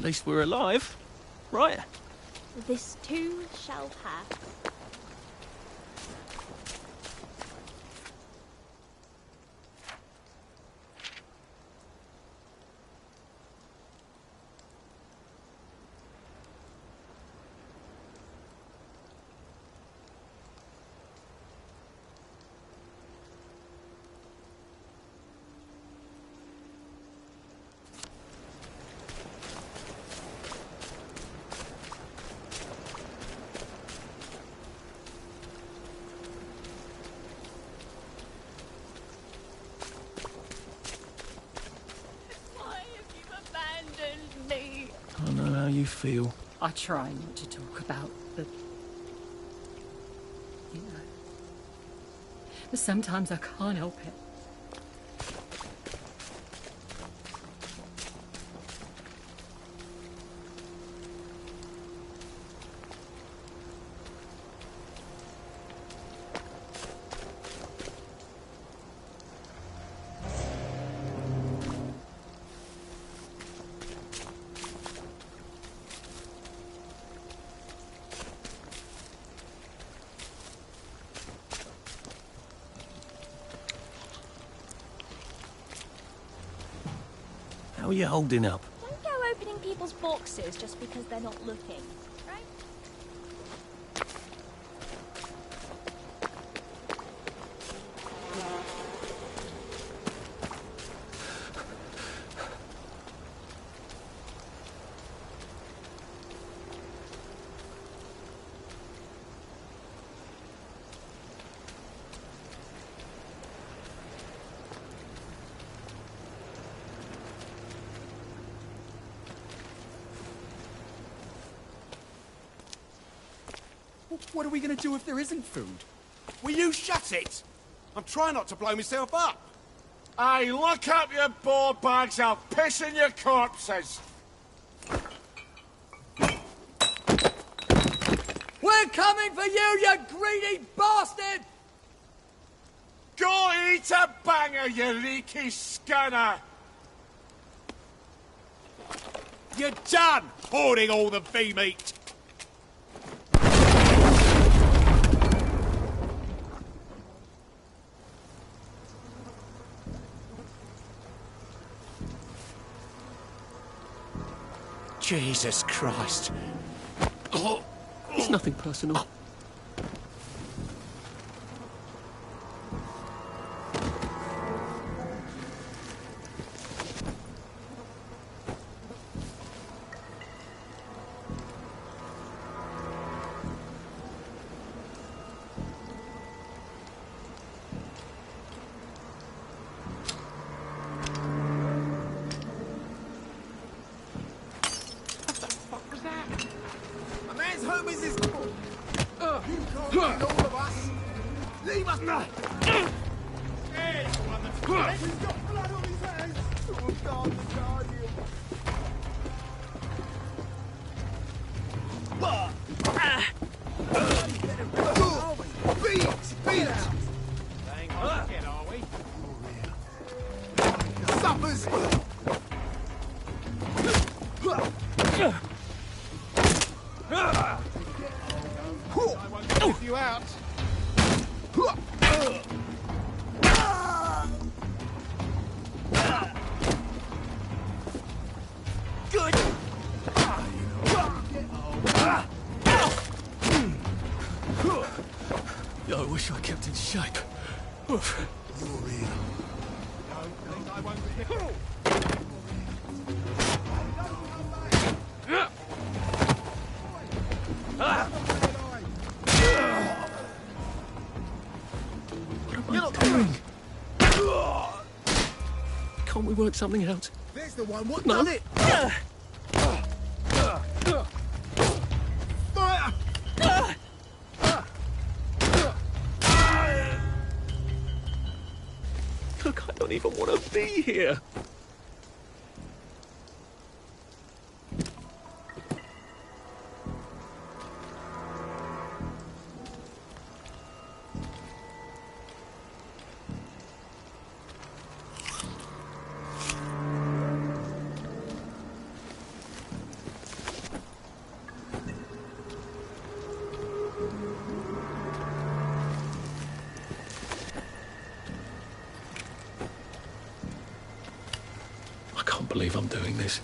least we're alive, right? This too shall pass. I know how you feel. I try not to talk about the... you know. But sometimes I can't help it. How are you holding up? Don't go opening people's boxes just because they're not looking, right? What are we going to do if there isn't food? Will you shut it? I'm trying not to blow myself up. Hey, look up your board bags, I'll piss in your corpses. We're coming for you, you greedy bastard! Go eat a banger, you leaky scunner! You're done hoarding all the V-meat. Jesus Christ. It's nothing personal. I wish I kept in shape. Oof. You're in. I won't be here. What am I doing? Can't we work something out? There's the one. What No. done it? Fire! Look, I don't even want to be here. believe I'm doing this.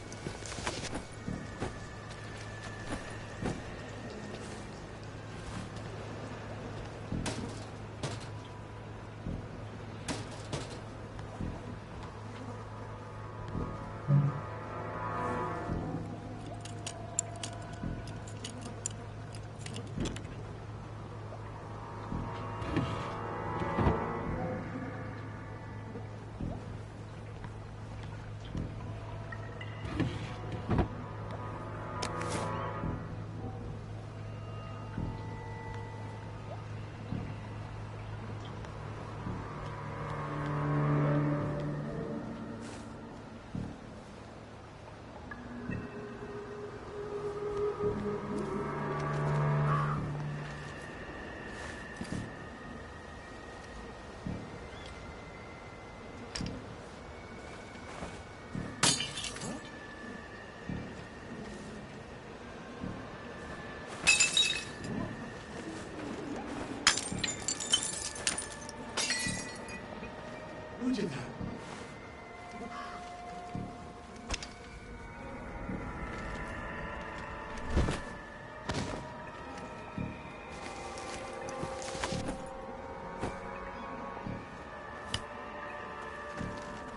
Who did that?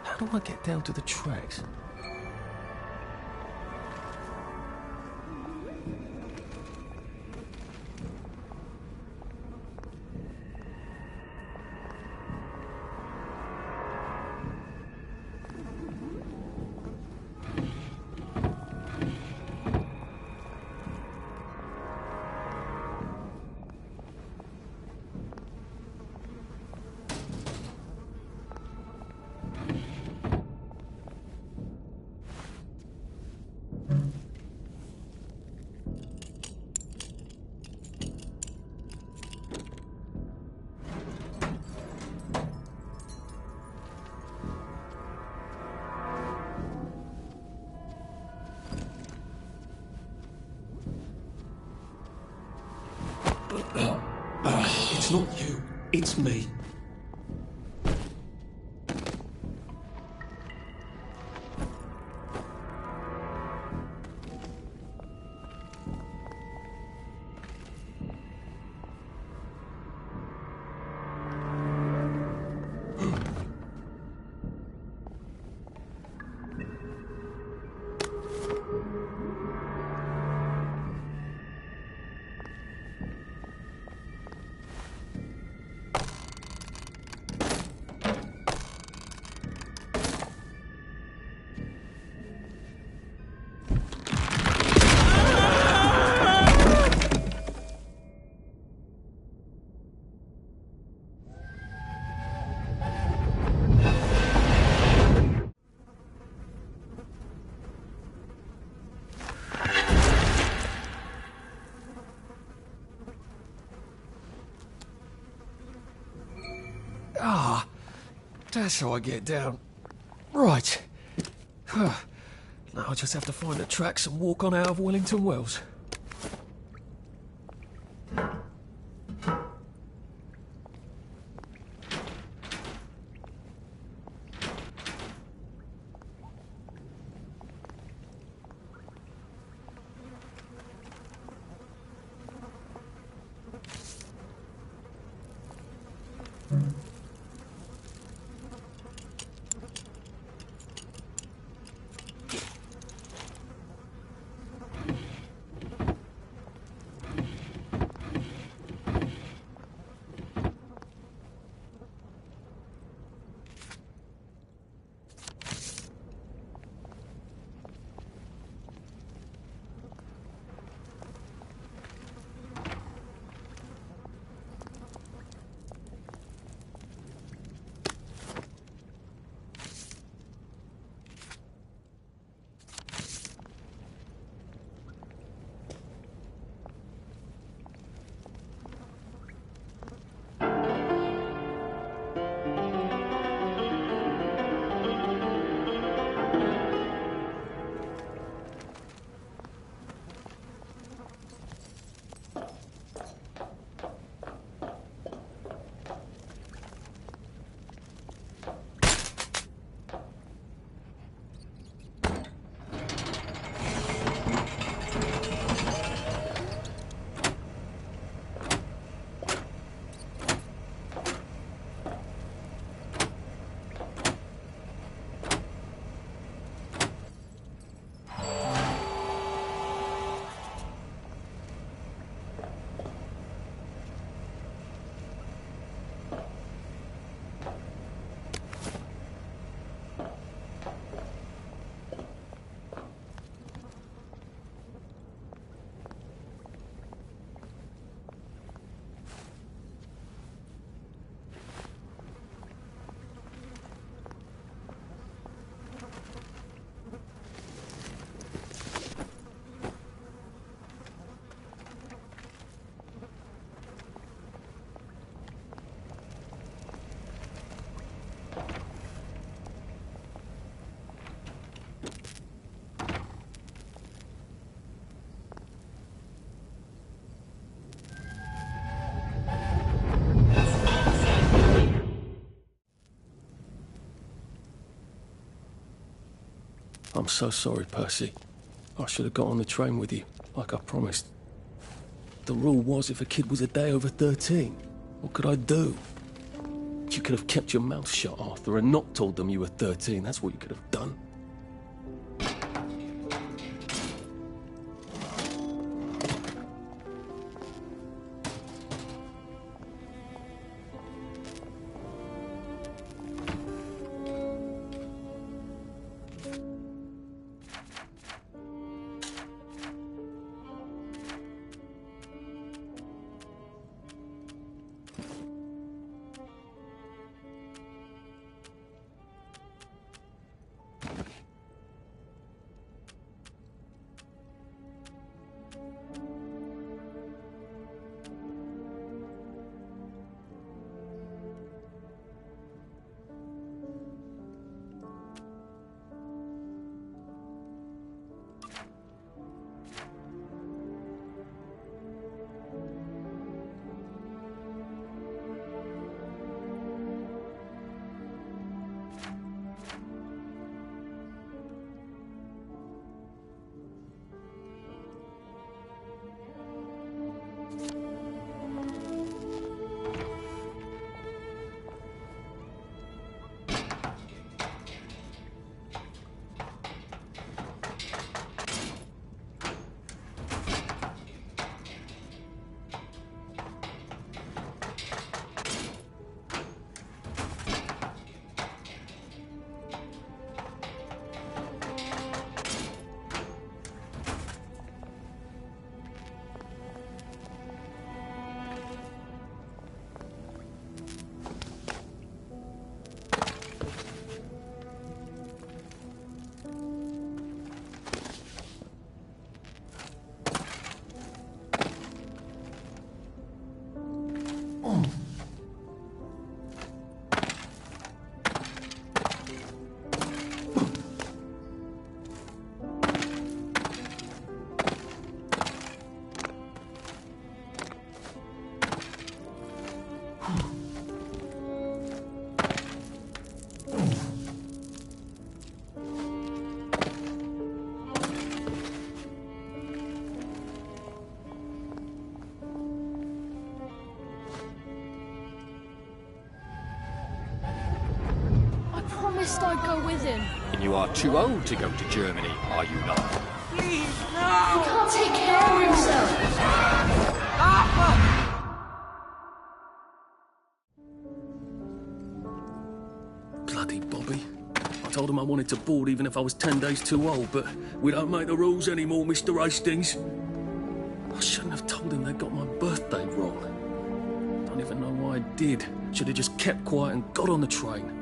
How do I get down to the tracks? It's not you, it's me. Ah, that's how I get down. Right. Now I just have to find the tracks and walk on out of Wellington Wells. I'm so sorry, Percy. I should have got on the train with you, like I promised. The rule was if a kid was a day over 13, what could I do? You could have kept your mouth shut, Arthur, and not told them you were 13. That's what you could have done. I'd go with him. And you are too old to go to Germany, are you not? He can't take care of himself. Bloody Bobby. I told him I wanted to board even if I was 10 days too old, but we don't make the rules anymore, Mr. Hastings. I shouldn't have told him they got my birthday wrong. Don't even know why I did. Should have just kept quiet and got on the train.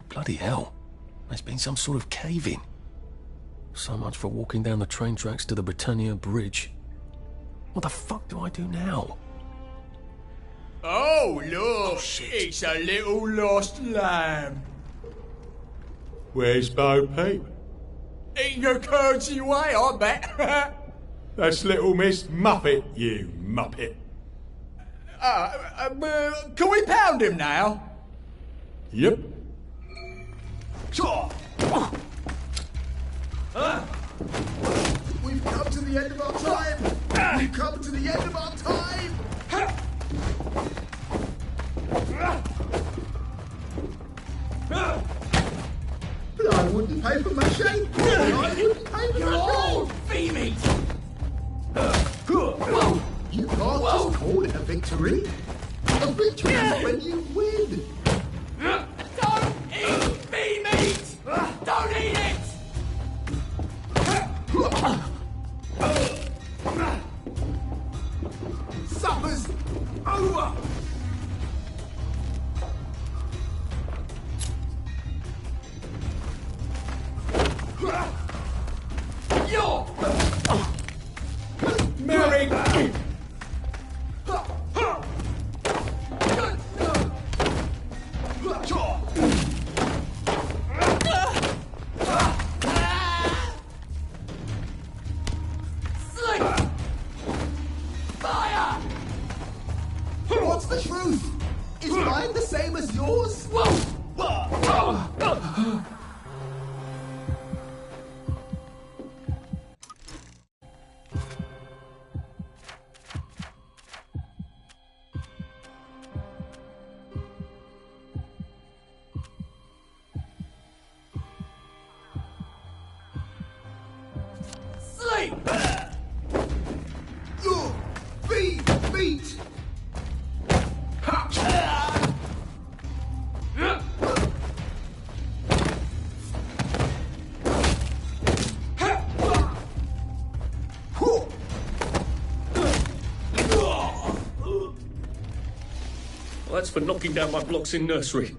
Bloody hell. There's been some sort of cave-in. So much for walking down the train tracks to the Britannia Bridge. What the fuck do I do now? Oh, look, it's a little lost lamb. Where's Bo Peep? Eating her curds away, I bet. That's little Miss Muppet, you muppet. Can we pound him now? Yep. We've come to the end of our time! We've come to the end of our time! But I wouldn't pay for my shame! I wouldn't pay for my shame! Fee meat! You can't just call it a victory! A victory is when you win! Don't eat fee meat! Don't eat it! Supper's over! Merry! mine the same as yours? Sleep! Beat! Well, that's for knocking down my blocks in nursery.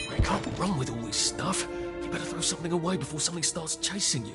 You can't run with all this stuff. You better throw something away before something starts chasing you.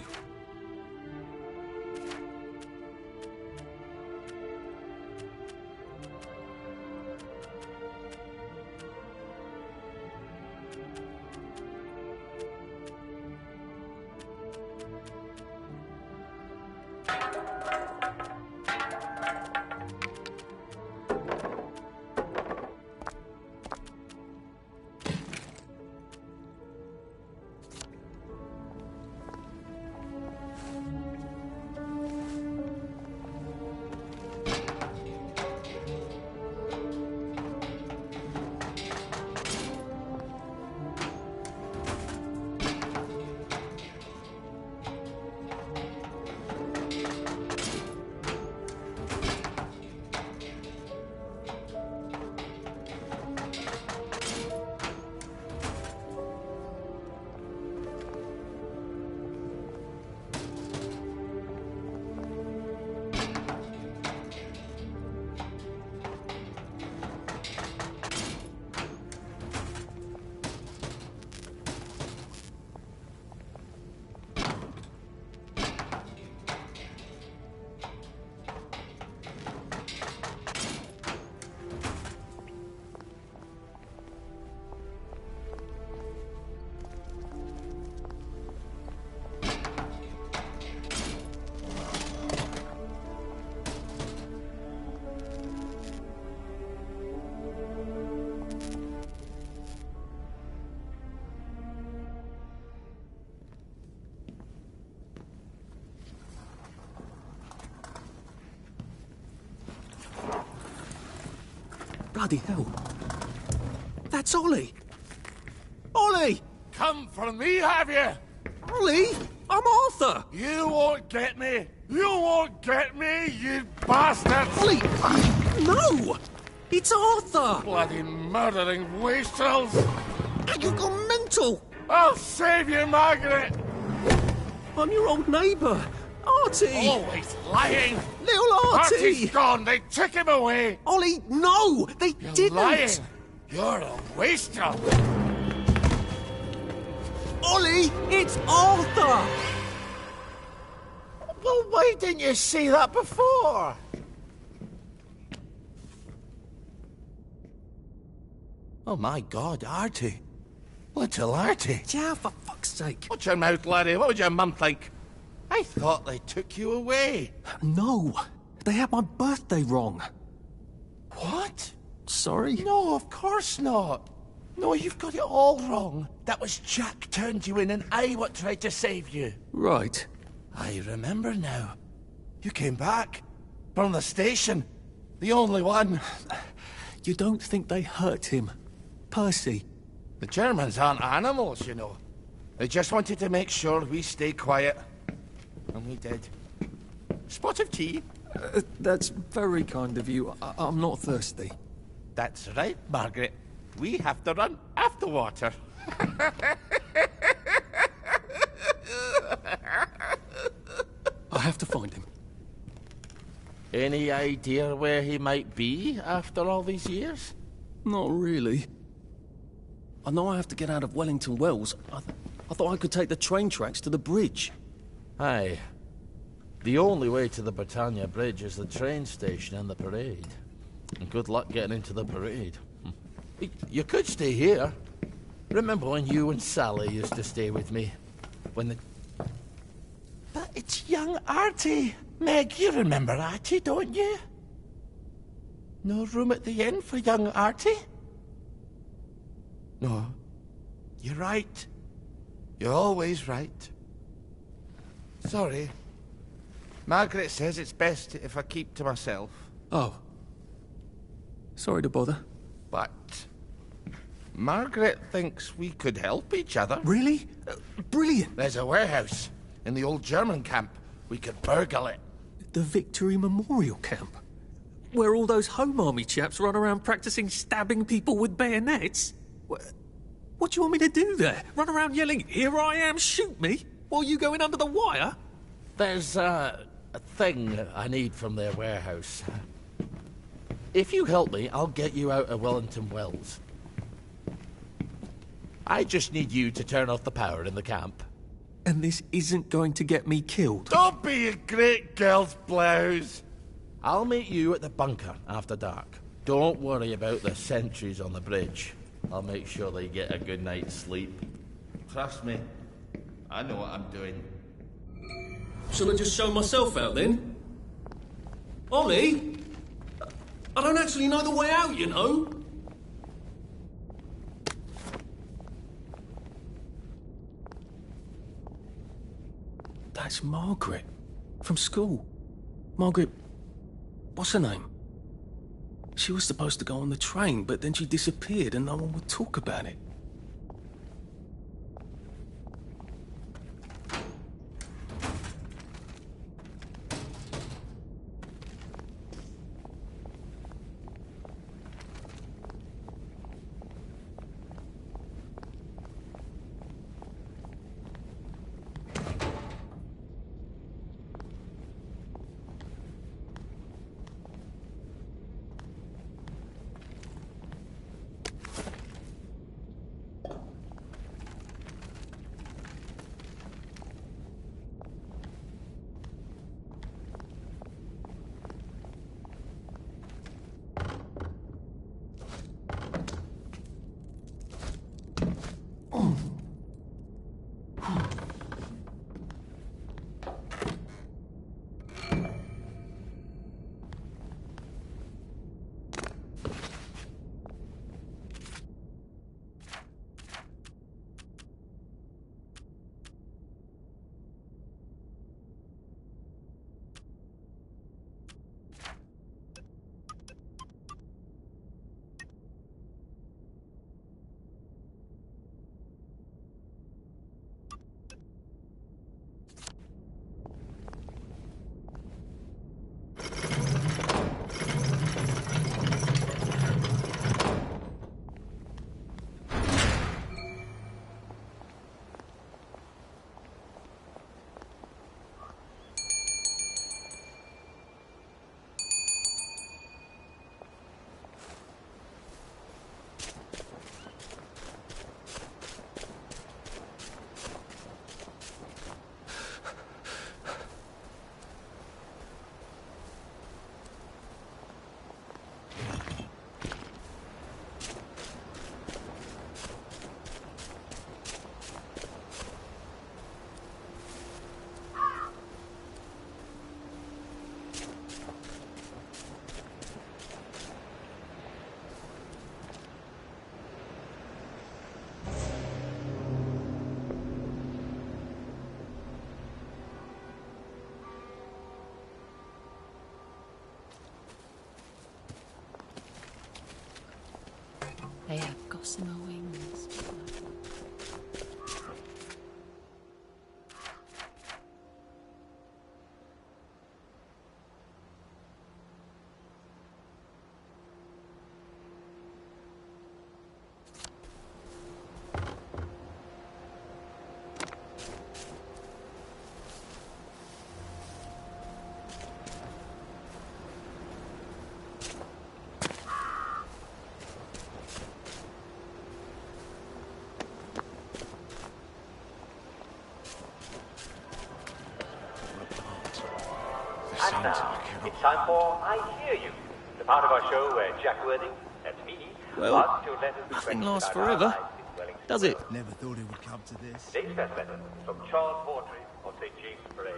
Bloody hell. That's Ollie. Ollie! Come for me, have you? Ollie! I'm Arthur! You won't get me! You won't get me, you bastard! Ollie! No! It's Arthur! Bloody murdering wastrels! You've gone mental! I'll save you, Margaret! I'm your old neighbour, Artie! Always lying! Little Artie! Artie's gone, they took him away! Ollie, no! They You're didn't! lying! You're a wastrel! Ollie, it's Arthur! Well, why didn't you say that before? Oh my God, Artie. Little Artie. Yeah, for fuck's sake. Watch your mouth, laddie. What would your mum think? I thought they took you away. No, they had my birthday wrong. What? Sorry? No, of course not. No, you've got it all wrong. That was Jack turned you in and I what tried to save you. Right. I remember now. You came back. From the station. The only one. You don't think they hurt him? Percy? The Germans aren't animals, you know. They just wanted to make sure we stay quiet. And we did. Spot of tea? That's very kind of you. I'm not thirsty. That's right, Margaret. We have to run after water. I have to find him. Any idea where he might be after all these years? Not really. I know I have to get out of Wellington Wells. I thought I could take the train tracks to the bridge. Aye. The only way to the Britannia Bridge is the train station and the parade. And good luck getting into the parade. You could stay here. Remember when you and Sally used to stay with me? But it's young Artie. Meg, you remember Artie, don't you? No room at the inn for young Artie? No. You're right. You're always right. Sorry. Margaret says it's best if I keep to myself. Oh. Sorry to bother. But Margaret thinks we could help each other. Really? Brilliant. There's a warehouse in the old German camp. We could burgle it. The Victory Memorial Camp? Where all those Home Army chaps run around practicing stabbing people with bayonets? What do you want me to do there? Run around yelling, "Here I am, shoot me," while you go in under the wire? There's a thing I need from their warehouse. If you help me, I'll get you out of Wellington Wells. I just need you to turn off the power in the camp. And this isn't going to get me killed. Don't be a great girl's blouse. I'll meet you at the bunker after dark. Don't worry about the sentries on the bridge. I'll make sure they get a good night's sleep. Trust me, I know what I'm doing. Shall I just show myself out then? Ollie? I don't actually know the way out, you know. That's Margaret. From school. Margaret... what's her name? She was supposed to go on the train, but then she disappeared and no one would talk about it. They have gossamer wings. And now, it's time for I Hear You, the part of our show where Jack Worthing, that's me, Well, asks your letters and nothing questions lasts about our forever, lives in Wellington. does it? Never thought it would come to this. Today's first letter is from Charles Vaughtry of St. James Parade.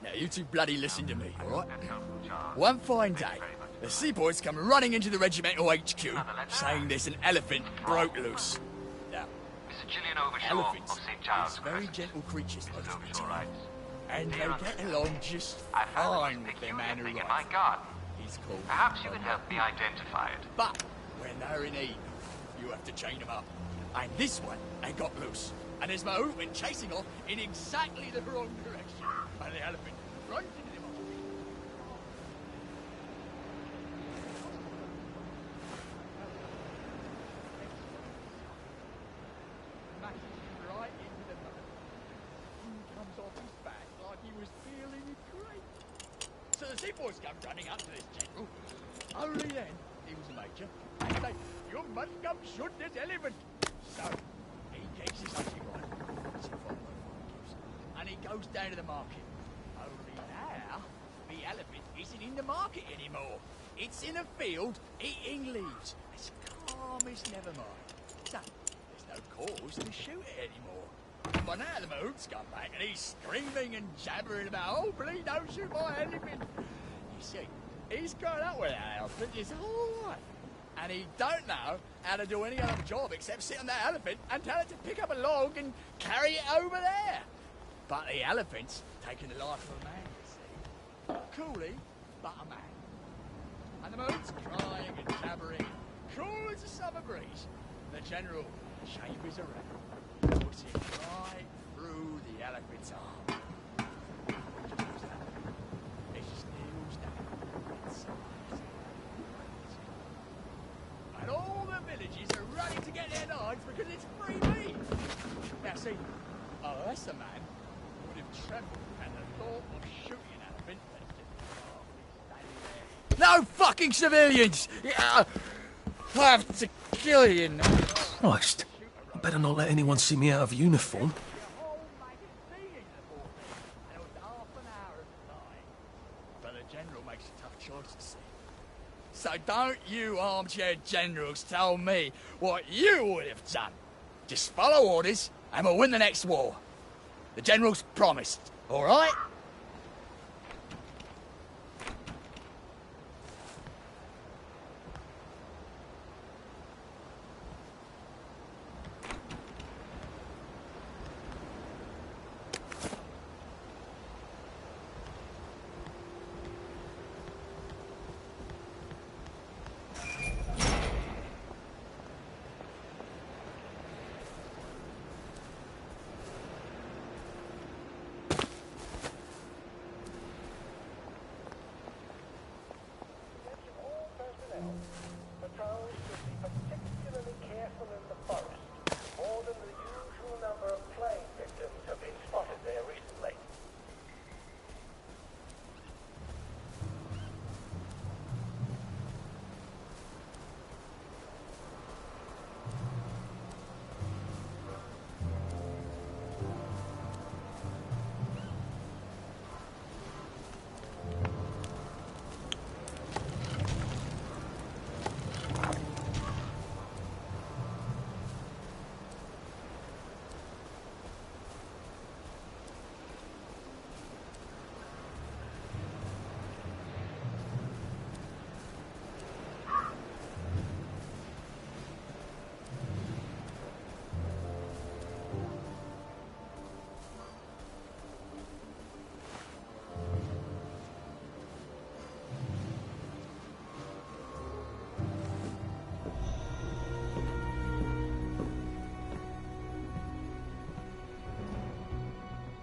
Now, you two bloody listen to me, all right? One fine day, the seaboys come running into the regimental HQ, saying there's an elephant broke loose. Now, elephants are very gentle creatures, most of the time, and they get along just fine with their man who rides them. He's called... Perhaps you can help me identify it. But when they're in need, you have to chain them up. And this one, they got loose. And there's my went chasing off in exactly the wrong direction. And the elephant runs into him. Smashes right into the mud. He comes off his back like he was feeling great. So the seaboys come running up to this general. Only then, he was a major, and say, "You must come shoot this elephant." So, he gets his hunting rifle, and he goes down to the market. Only now, the elephant isn't in the market anymore. It's in a field eating leaves. As calm as never mind. So, there's no cause to shoot it anymore. But now the moon's come back and he's screaming and jabbering about, "Oh, please don't shoot my elephant." You see, he's grown up with that elephant his whole life. And he don't know how to do any other job except sit on that elephant and tell it to pick up a log and carry it over there. But the elephant's taken the life of a man, you see. Coolly, but a man. And the moon's crying and jabbering, cool as a summer breeze. The general chambers around, puts it right through the elephant's arm. It kneels down inside. And all the villagers are running to get their knives because it's free meat. Now see, that's a man who would have trembled at the thought of shooting an elephant. No fucking civilians! I have to kill you now. Christ, I better not let anyone see me out of uniform. But the general makes a tough choice to see. So don't you armchair generals tell me what you would have done. Just follow orders and we'll win the next war. The general's promised, all right?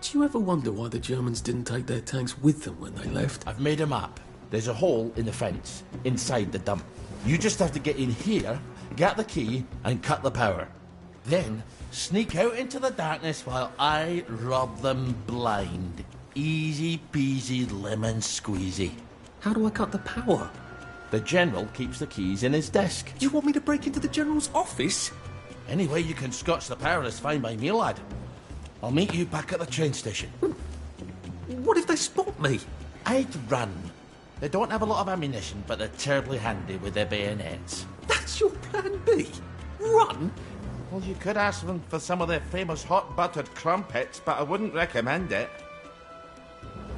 Do you ever wonder why the Germans didn't take their tanks with them when they left? I've made a map. There's a hole in the fence, inside the dump. You just have to get in here, get the key, and cut the power. Then, sneak out into the darkness while I rob them blind. Easy peasy lemon squeezy. How do I cut the power? The General keeps the keys in his desk. You want me to break into the General's office? Any way you can scotch the power is fine by me, lad. I'll meet you back at the train station. What if they spot me? I'd run. They don't have a lot of ammunition, but they're terribly handy with their bayonets. That's your plan B? Run? Well, you could ask them for some of their famous hot buttered crumpets, but I wouldn't recommend it.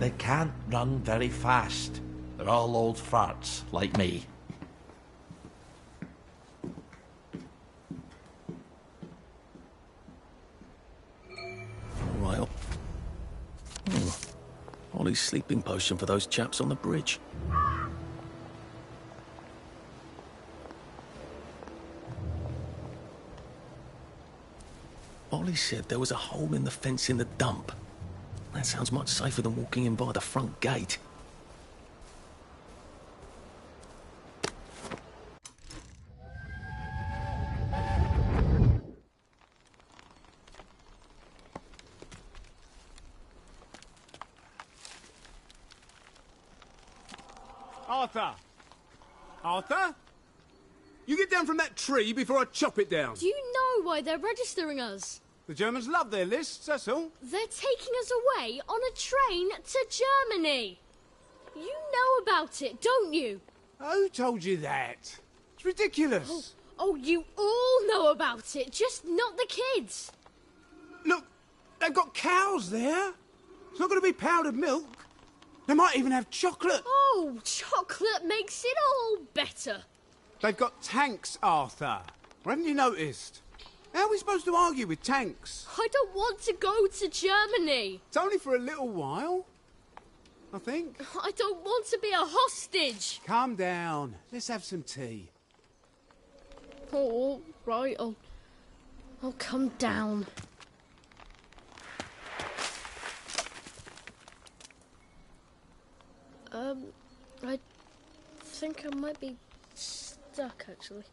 They can't run very fast. They're all old farts, like me. Right. Oh. Ollie's sleeping potion for those chaps on the bridge. Ollie said there was a hole in the fence in the dump. That sounds much safer than walking in by the front gate. Arthur! Arthur? You get down from that tree before I chop it down. Do you know why they're registering us? The Germans love their lists, that's all. They're taking us away on a train to Germany. You know about it, don't you? Who told you that? It's ridiculous. Oh, you all know about it, just not the kids. Look, they've got cows there. It's not going to be powdered milk. They might even have chocolate. Oh, chocolate makes it all better. They've got tanks, Arthur. Or haven't you noticed? How are we supposed to argue with tanks? I don't want to go to Germany. It's only for a little while, I think. I don't want to be a hostage. Calm down. Let's have some tea. Oh, all right, I'll come down. I think I might be stuck, actually.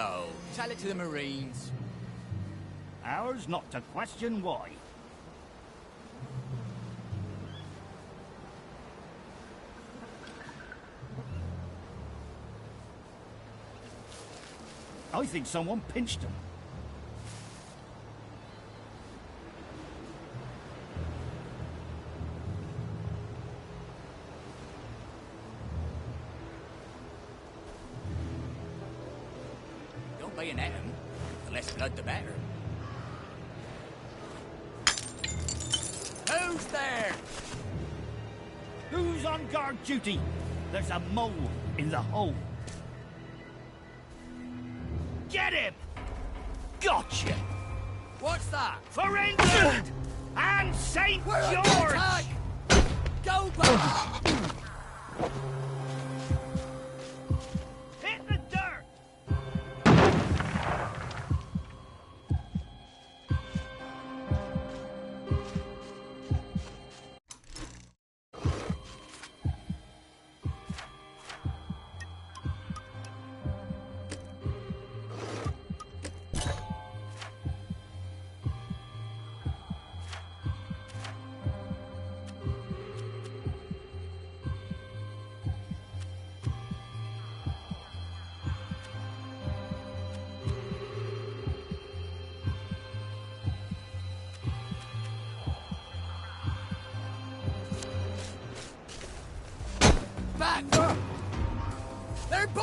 Oh, tell it to the Marines. Ours not to question why. I think someone pinched him. Don't bayonet him. The less blood, the better. Who's there? Who's on guard duty? There's a mole in the hole. Get him! Gotcha! What's that? For England! And St. We're under George! attack! Go back! Hit the dirt!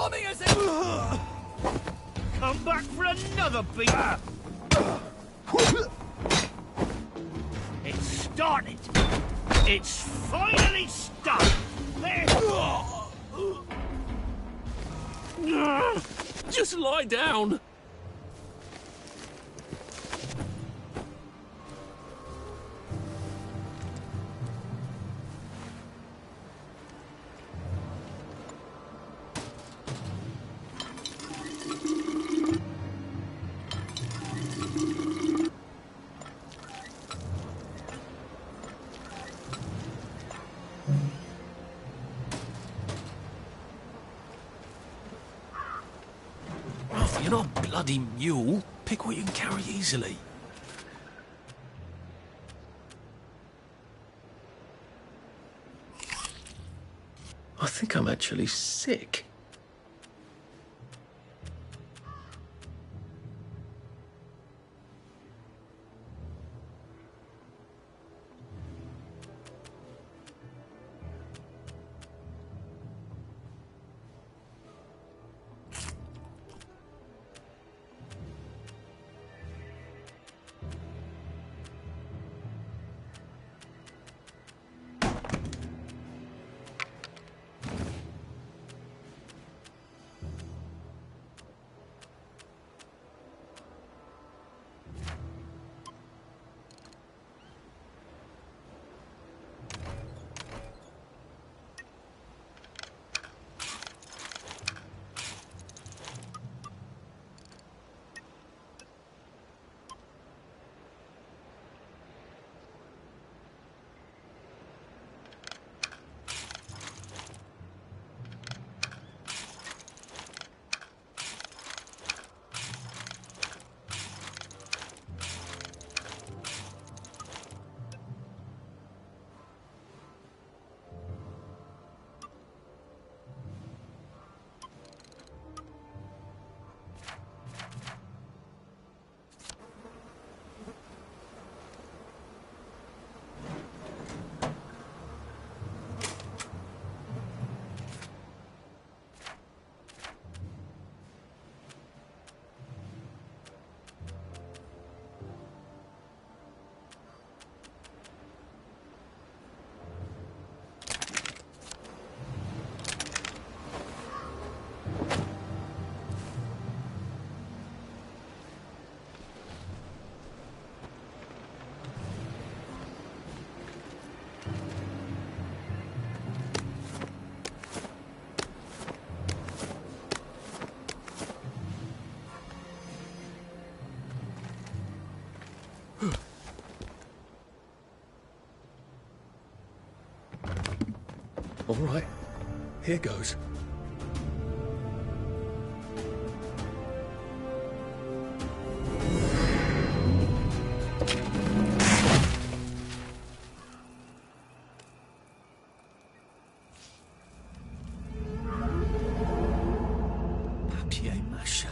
army has come back for another beat. It's started. It's finally started. There. Just lie down. You're not a bloody mule. Pick what you can carry easily. I think I'm actually sick. All right, here goes. Papier-mâché.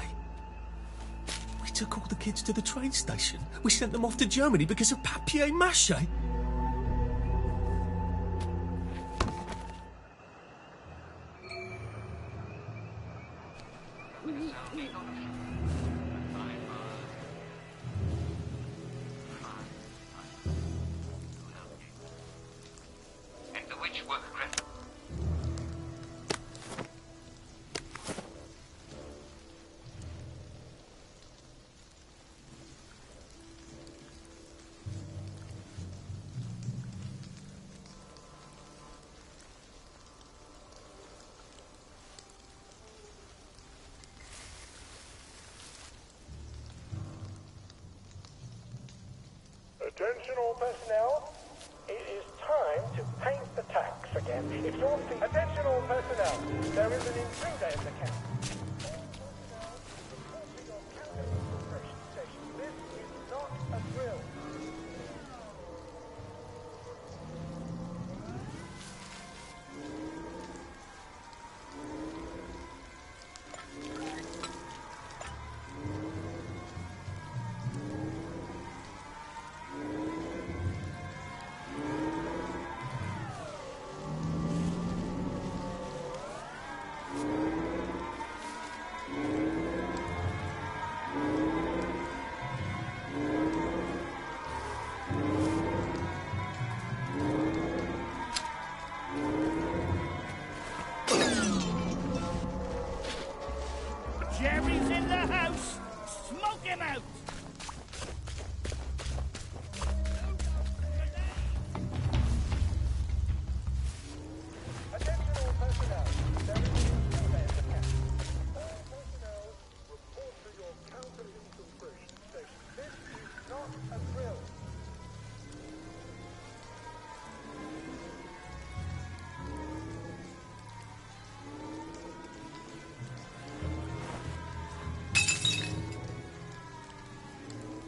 We took all the kids to the train station. We sent them off to Germany because of papier-mâché. Attention all personnel, it is time to paint the tacks again. If you're attention all personnel, there is an intruder in the camp. This is not a drill. him out! Attention all personnel. There is an intruder in the camp. All personnel report to your counter-lethal first station. This is not a drill.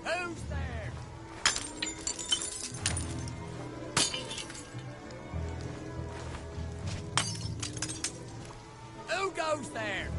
Who's there? Who goes there?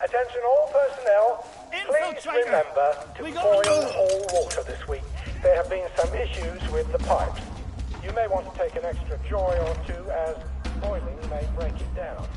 Attention all personnel. Please Infiltrator! remember to We boil got- all water this week. There have been some issues with the pipes. You may want to take an extra joy or two as boiling may break it down.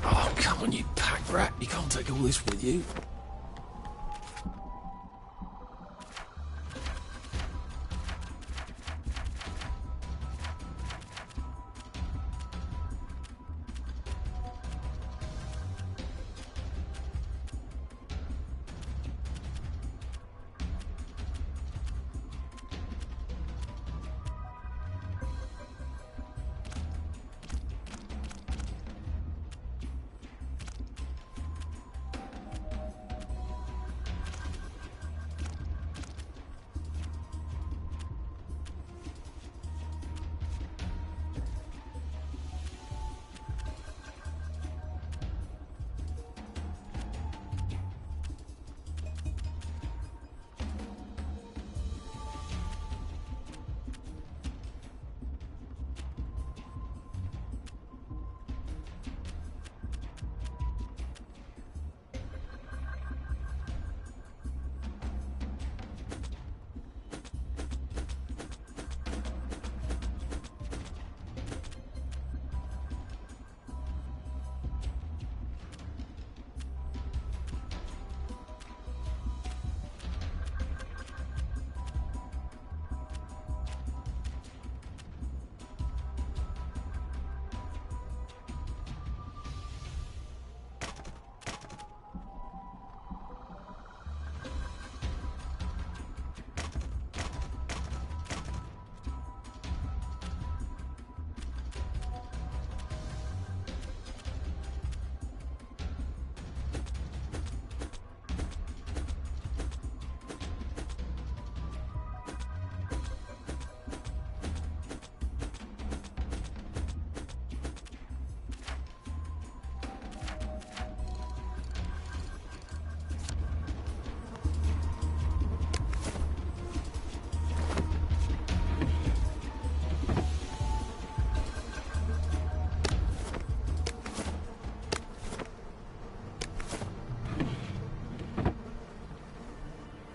Oh, come on, you pack rat. You can't take all this with you.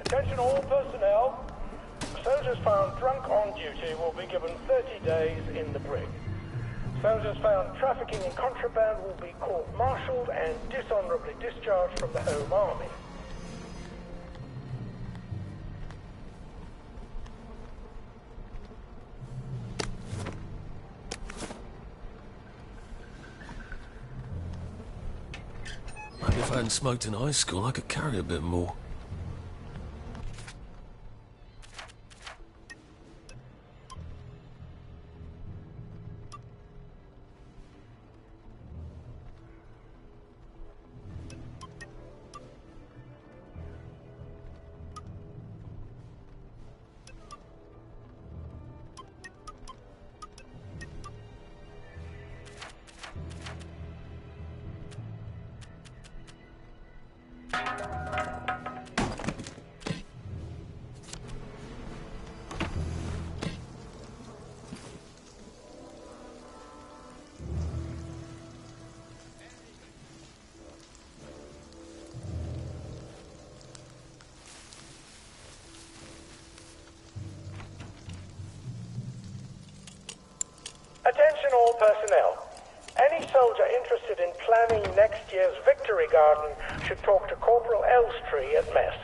Attention all personnel. Soldiers found drunk on duty will be given 30 days in the brig. Soldiers found trafficking in contraband will be court-martialed and dishonorably discharged from the Home Army. hadn't smoked in high school, I could carry a bit more. Attention all personnel. Any soldier interested in planning next year's Victory Garden should talk to Corporal Elstree at mess.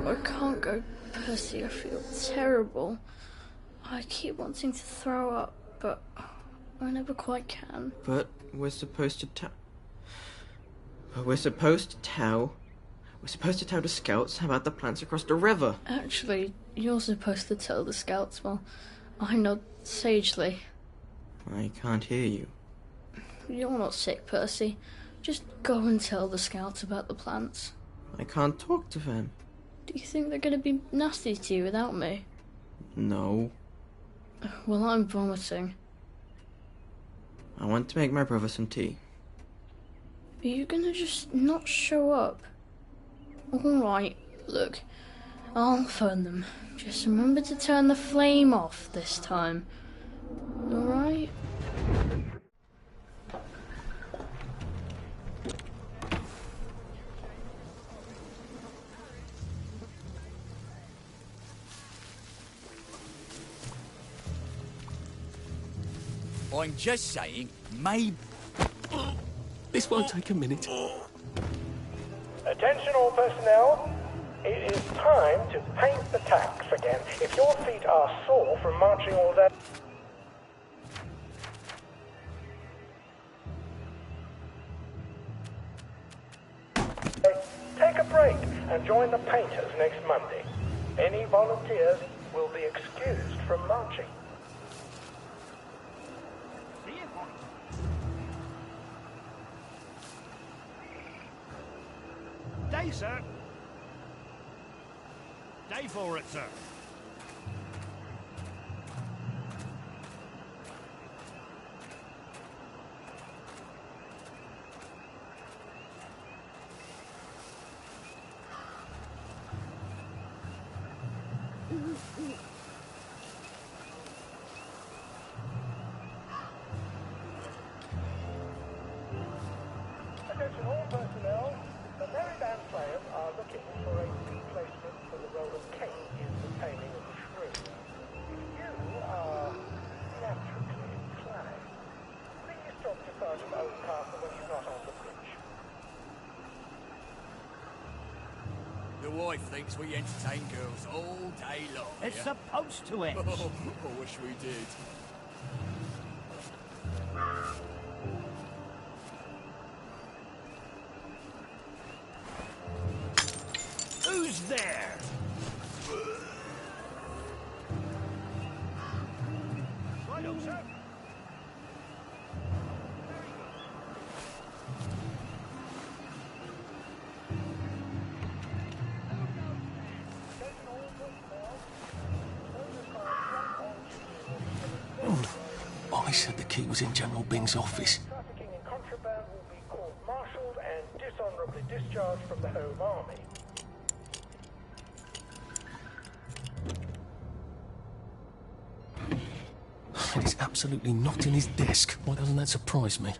I can't go, Percy. I feel terrible. I keep wanting to throw up, but I never quite can. But we're supposed to tell the scouts about the plants across the river. Actually, you're supposed to tell the scouts while I nod sagely. I can't hear you. You're not sick, Percy. Just go and tell the scouts about the plants. I can't talk to them. Do you think they're going to be nasty to you without me? No. Well, I'm vomiting. I want to make my brother some tea. Are you going to just not show up? Alright, look. I'll phone them. Just remember to turn the flame off this time. Alright? I'm just saying, maybe... This won't take a minute. Attention all personnel. It is time to paint the tacks again. If your feet are sore from marching all day... Take a break and join the painters next Monday. Any volunteers will be excused from marching. Day, sir. Day for it, sir. Attention all personnel. The merry band players are looking for a replacement for the role of Kate in the Taming of the Shrew. If you are theatrically inclined, please talk to Sergeant Oldcastle when he's not on the bridge. The wife thinks we entertain girls all day long. It's yeah? supposed to, X. Oh, I wish we did. there. Right on, sir. I said the key was in General Bing's office. Trafficking in contraband will be court-martialed and dishonorably discharged from the Home Army. It is absolutely not in his desk. Why doesn't that surprise me?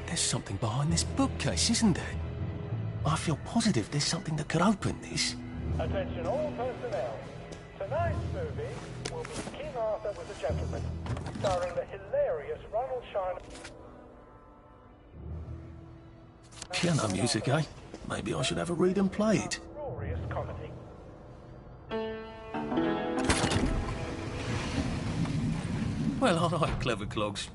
There's something behind this bookcase, isn't there? I feel positive there's something that could open this. Attention all personnel. Tonight's movie will be King Arthur was a Gentleman, starring the hilarious Ronald Shiner. Piano music, eh? Maybe I should have a read and play it. Glorious comedy. Well, all right, clever clogs.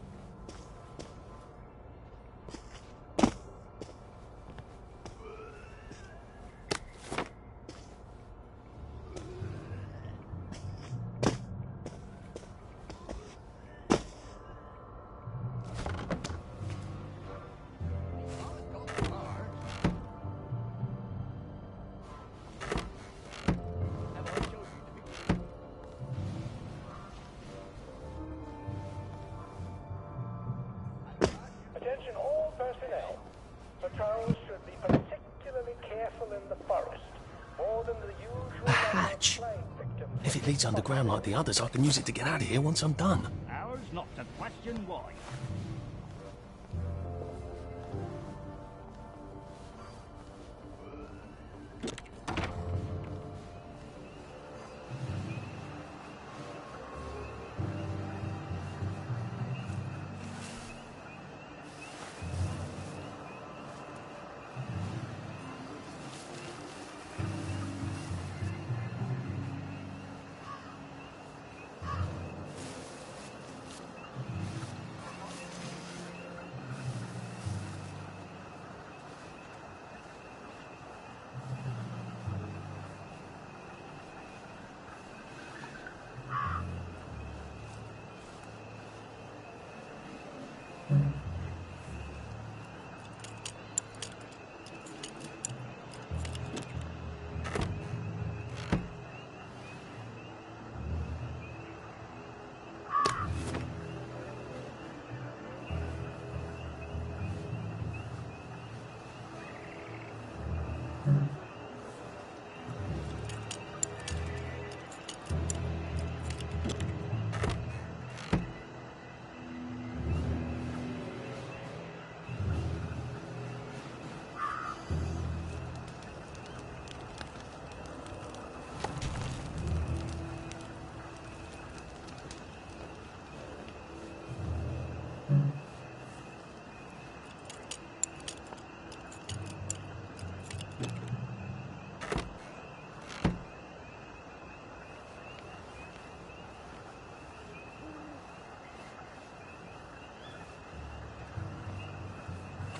Attention all personnel. Patrols should be particularly careful in the forest, more than the usual. A hatch. If it leads underground like the others, I can use it to get out of here once I'm done. Ours not to question why.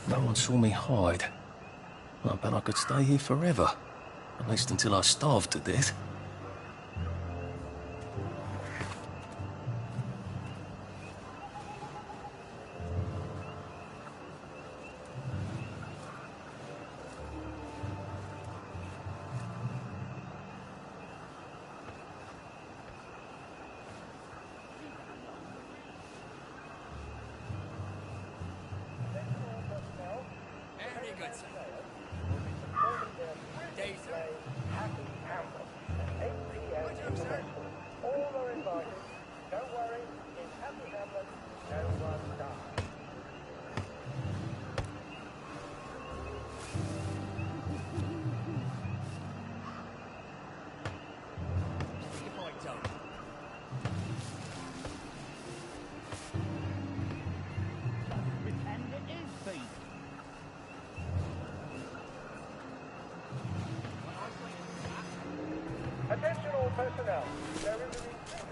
No one saw me hide. I bet I could stay here forever. At least until I starved to death. Very good, sir. Day, sir. Happy Hamlet at 8 p.m. in the West. All are invited. Don't worry, in Happy Hamlet, no one dies. Take your point, Tony. Pretend it is Pete. personnel. There is an incident.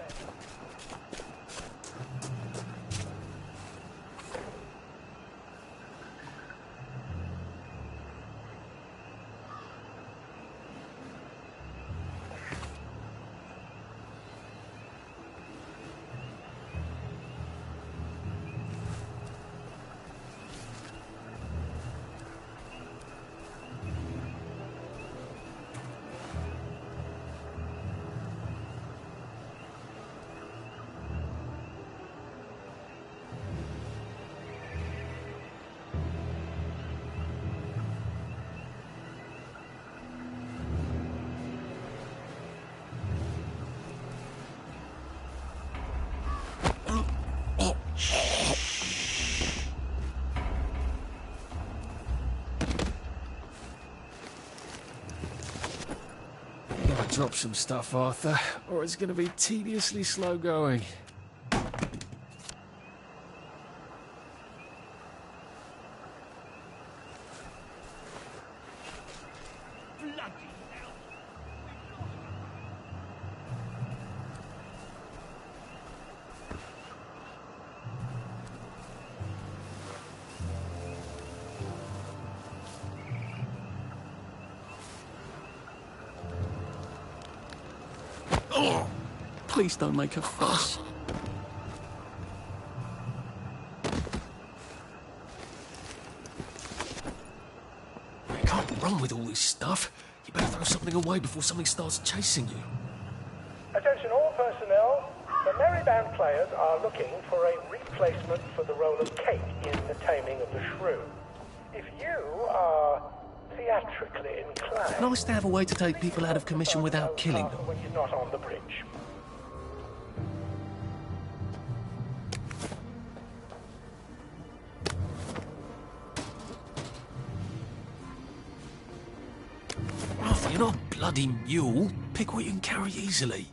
Drop some stuff, Arthur, or it's going to be tediously slow going. Please don't make a fuss. You can't run with all this stuff. You better throw something away before something starts chasing you. Attention all personnel. The Merry Band players are looking for a replacement for the role of Kate in The Taming of the Shrew. If you are theatrically inclined... Nice to have a way to take people out of commission without killing them. When you're not on the bridge. Arthur, you're not a bloody mule. Pick what you can carry easily.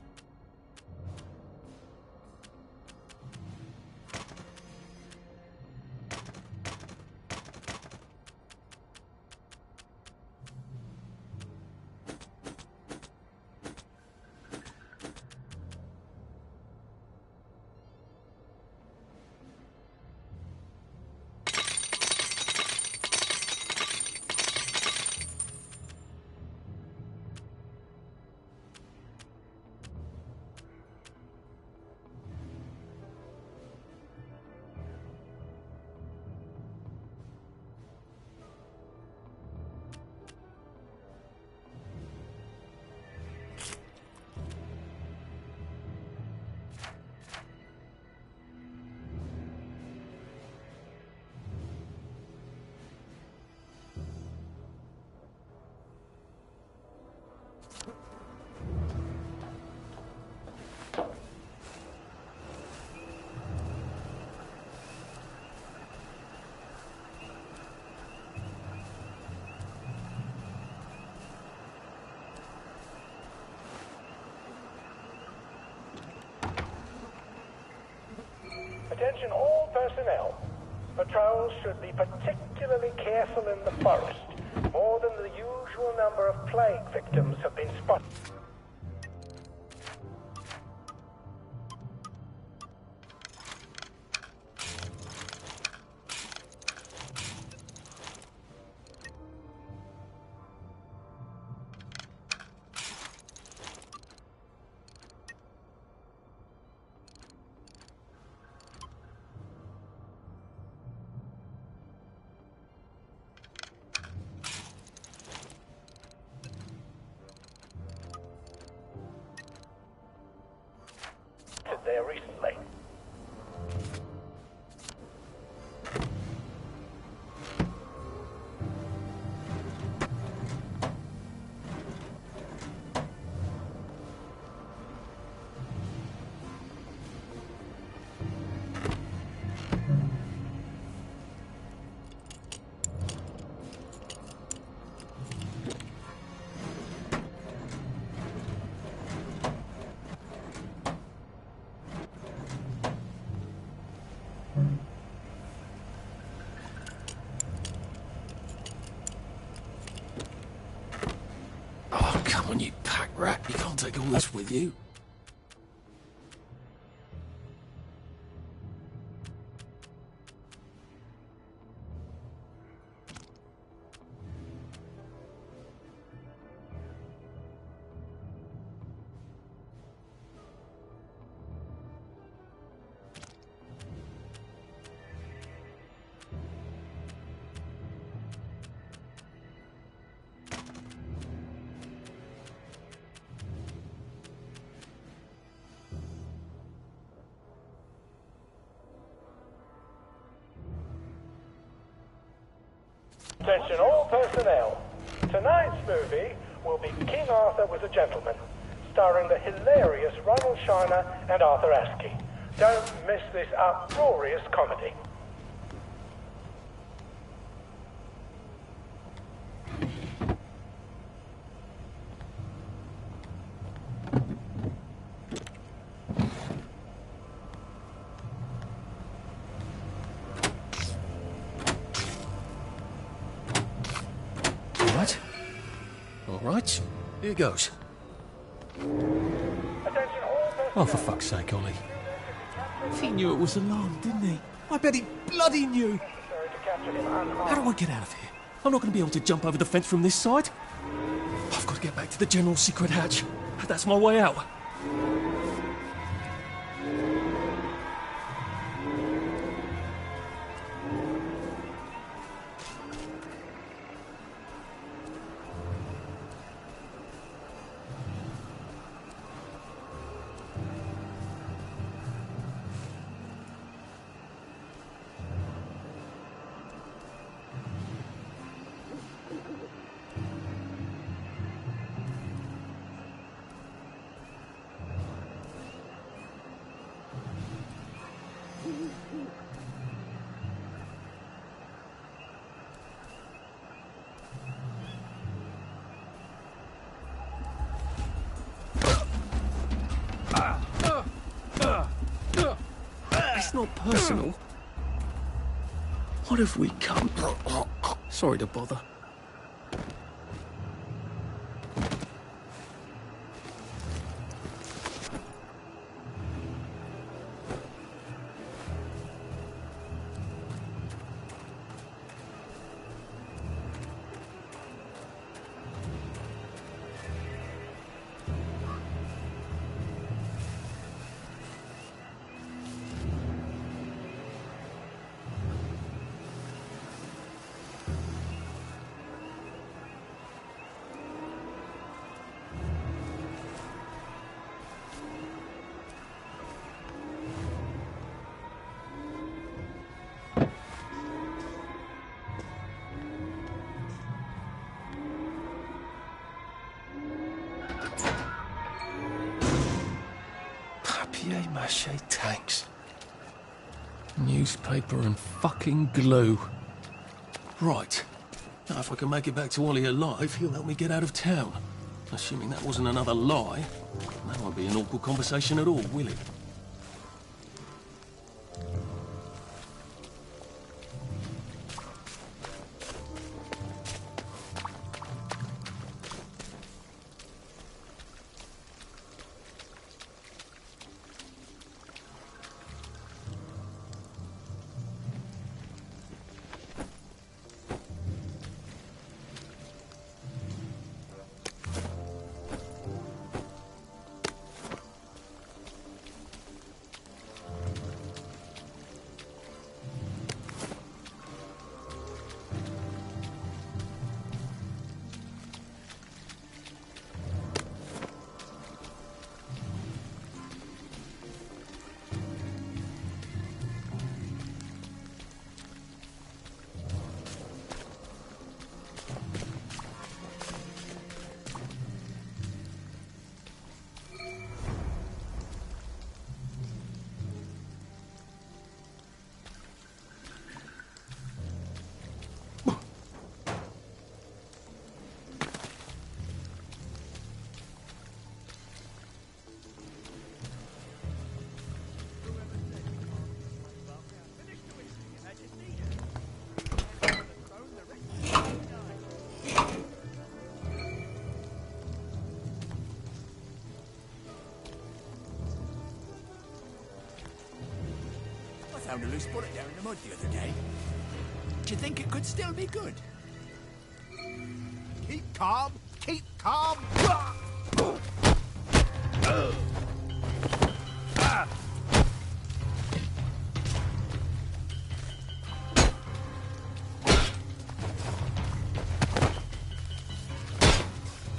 Attention all personnel. Patrols should be particularly careful in the forest. More than the usual number of plague victims have been spotted. There recently. Oh, come on, you pack Rat, you can't take all this with you. Attention all personnel. Tonight's movie will be King Arthur Was a Gentleman, starring the hilarious Ronald Shiner and Arthur Askey. Don't miss this uproarious comedy. Right, here goes. Oh, for fuck's sake, Ollie. He knew it was alarmed, didn't he? I bet he bloody knew. How do I get out of here? I'm not going to be able to jump over the fence from this side. I've got to get back to the general secret hatch. That's my way out. It's not personal. What have we come... Sorry to bother. Papier-mâché tanks. Newspaper and fucking glue. Right. Now if I can make it back to Ollie alive, he'll help me get out of town. Assuming that wasn't another lie. That won't be an awkward conversation at all, will it? found a loose bullet down in the mud the other day. Do you think it could still be good? Keep calm. Keep calm.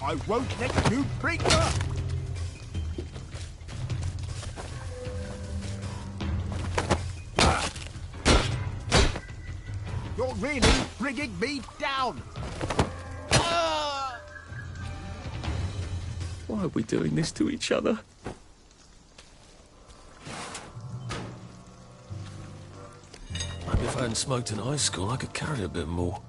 I won't let you break up. You're really bringing me down. Why are we doing this to each other? Maybe if I hadn't smoked in high school, I could carry a bit more.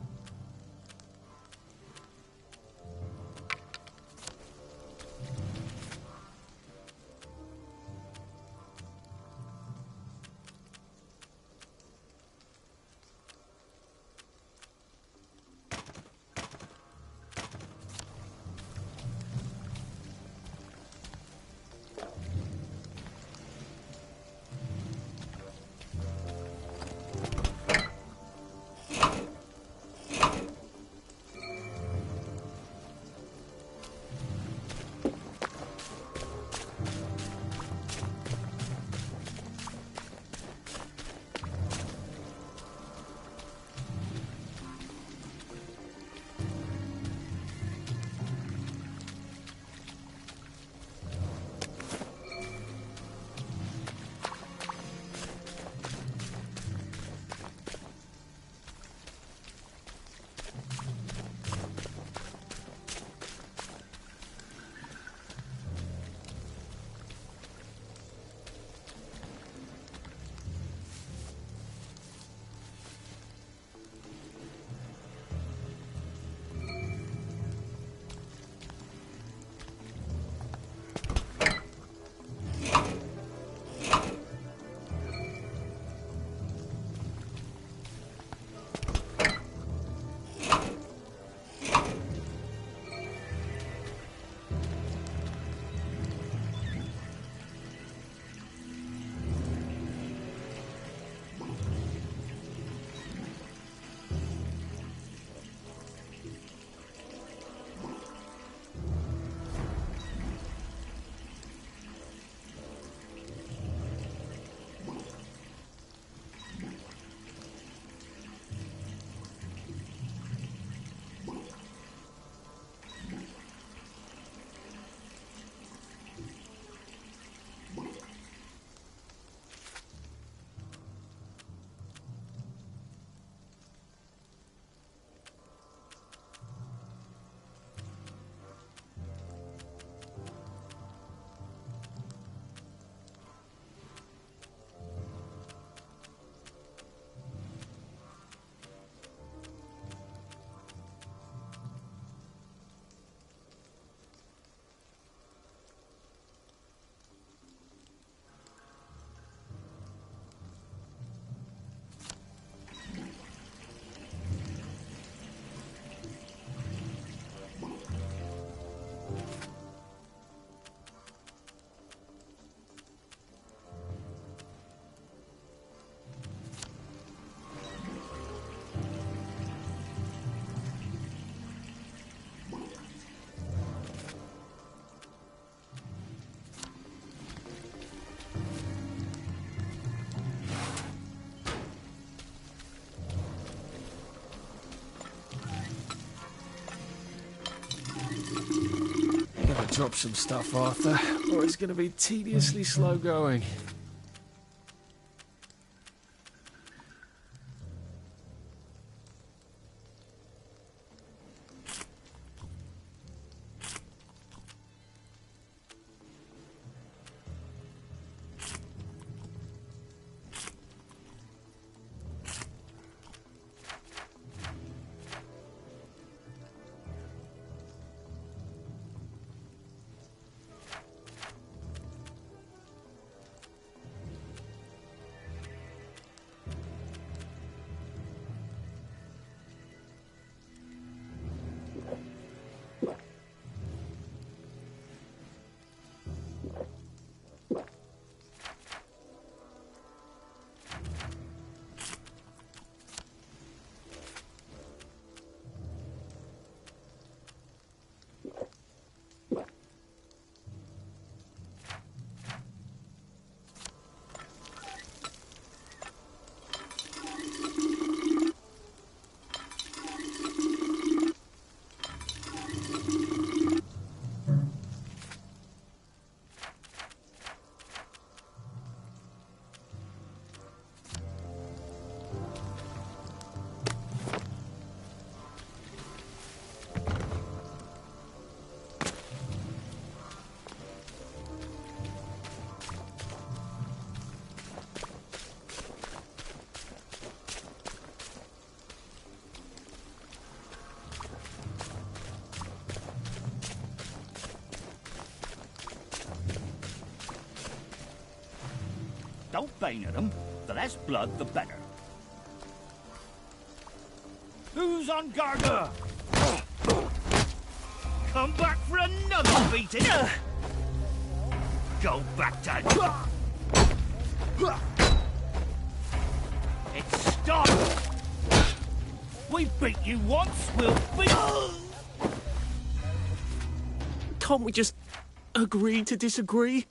Drop some stuff, Arthur, or it's going to be tediously slow going. Don't bang at them. The less blood, the better. Who's on guard? Come back for another beating. Go back to... It's stopped. We beat you once, we'll beat... Can't we just agree to disagree?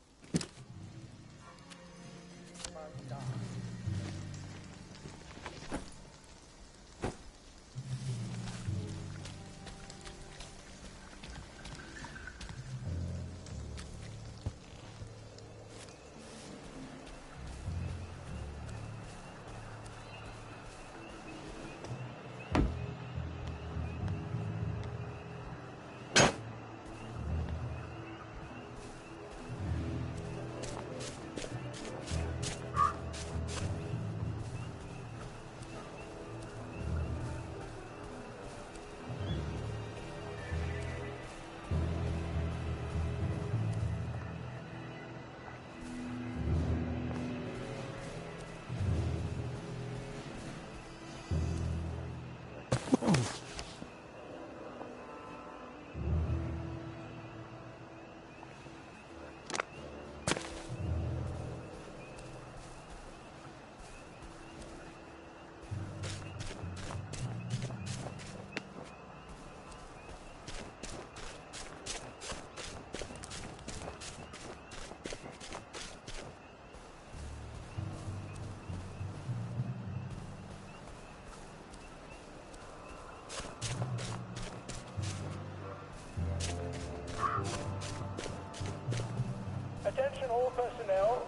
Attention all personnel,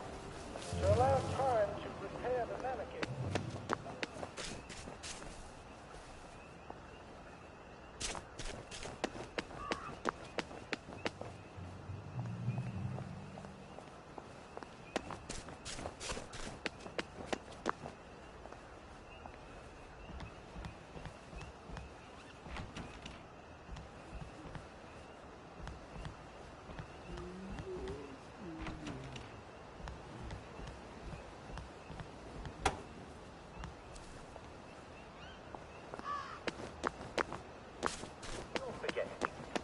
to allow time to repair the mannequin.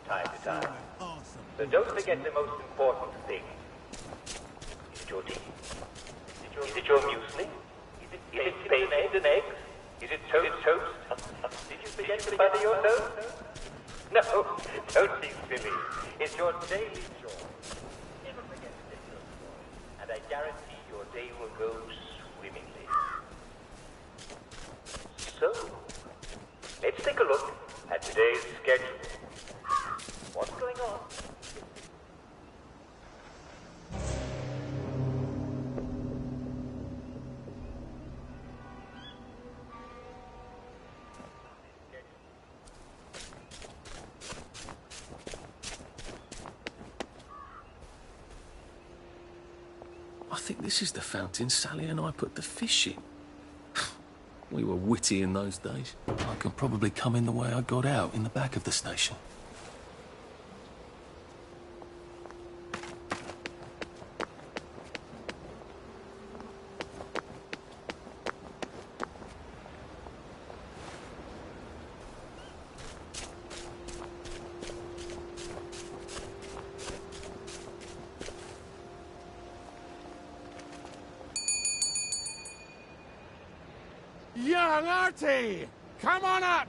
Time to time. So don't forget the most important thing. Is it your tea? Is it your muesli? Is it spinach and eggs? Is it toast? Did you forget to butter your toast? No, don't be silly. It's your daily chore. Never forget to take your chore. And I guarantee your day will go swimmingly. So, let's take a look at today's schedule. What's going on? I think this is the fountain Sally and I put the fish in. We were witty in those days. I can probably come in the way I got out in the back of the station. Young Artie! Come on up!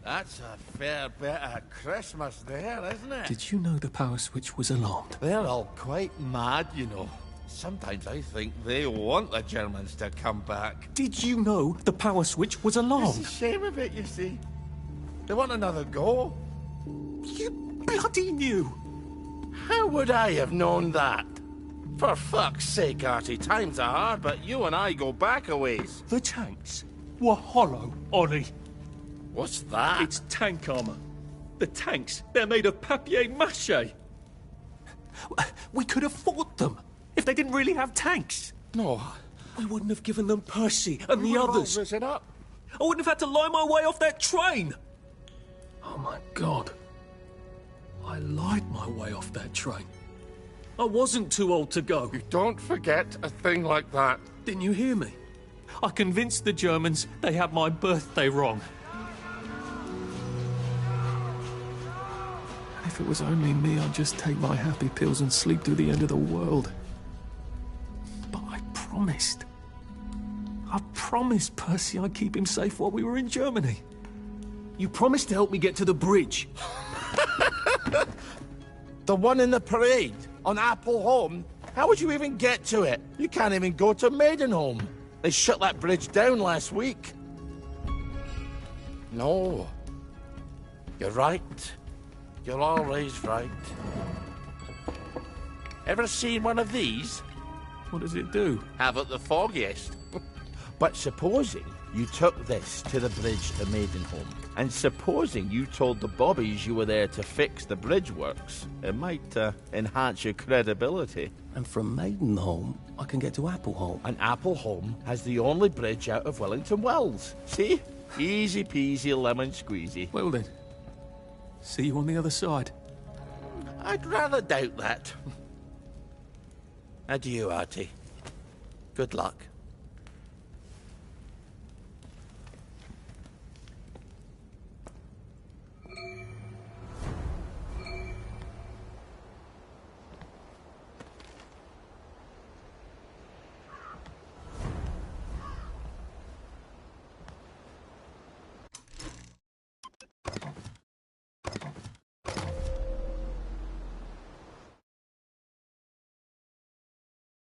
That's a fair bit of Christmas there, isn't it? Did you know the power switch was alarmed? They're all quite mad, you know. Sometimes I think they want the Germans to come back. Did you know the power switch was alarmed? It's a shame of it, you see. They want another go. You bloody knew! How would I have known that? For fuck's sake, Artie, times are hard, but you and I go back a ways. The tanks were hollow, Ollie. What's that? It's tank armor. The tanks, they're made of papier-mâché. We could have fought them if they didn't really have tanks. No. We wouldn't have given them Percy and the others. Risen up. I wouldn't have had to lie my way off that train. Oh my God. I lied my way off that train. I wasn't too old to go. You don't forget a thing like that. Didn't you hear me? I convinced the Germans they had my birthday wrong. If it was only me, I'd just take my happy pills and sleep through the end of the world. But I promised. I promised Percy I'd keep him safe while we were in Germany. You promised to help me get to the bridge. The one in the parade on Apple Home? How would you even get to it? You can't even go to Maidenholm. They shut that bridge down last week. No. You're right. You're always right. Ever seen one of these? What does it do? Haven't the foggiest. But supposing you took this to the bridge at Maidenholm, and supposing you told the bobbies you were there to fix the bridge works, it might enhance your credibility. And from Maidenholm, I can get to Appleholm. And Appleholm has the only bridge out of Wellington Wells. See? Easy peasy lemon squeezy. Well then, see you on the other side. I'd rather doubt that. Adieu, Artie. Good luck.